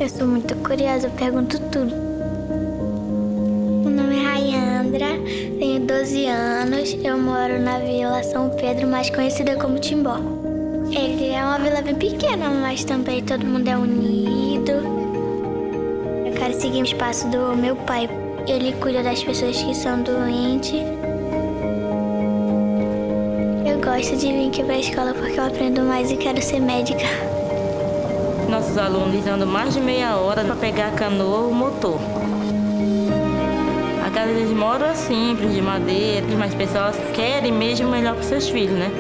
Eu sou muito curiosa, eu pergunto tudo. Meu nome é Rayandra, tenho 12 anos, eu moro na Vila São Pedro, mais conhecida como Timbó. Ele é uma vila bem pequena, mas também todo mundo é unido. Eu quero seguir o espaço do meu pai. Ele cuida das pessoas que são doentes. Eu gosto de vir aqui para a escola porque eu aprendo mais e quero ser médica. Nossos alunos andam mais de meia hora para pegar a canoa ou o motor. A casa deles moram é simples, de madeira, mas as pessoas querem mesmo o melhor para os seus filhos, né?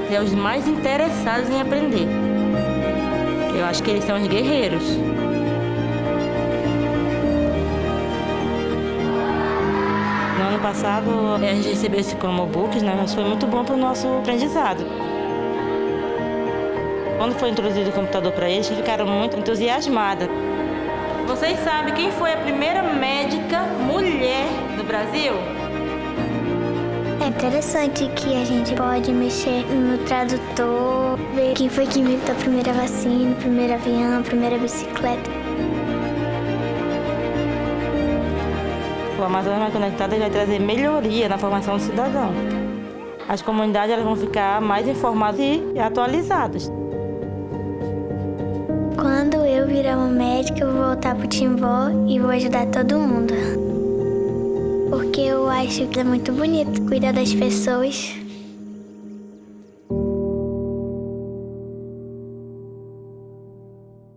São os mais interessados em aprender. Eu acho que eles são os guerreiros. No ano passado, a gente recebeu esse Chromebook, né? Mas foi muito bom para o nosso aprendizado. Quando foi introduzido o computador para eles, ficaram muito entusiasmadas. Vocês sabem quem foi a primeira médica mulher do Brasil? É interessante que a gente pode mexer no tradutor, ver quem foi que inventou a primeira vacina, o primeiro avião, a primeira bicicleta. O Amazonas Mais Conectado vai trazer melhoria na formação do cidadão. As comunidades elas vão ficar mais informadas e atualizadas. Quando eu virar uma médica, eu vou voltar pro Timbó e vou ajudar todo mundo. Porque eu acho que é muito bonito cuidar das pessoas.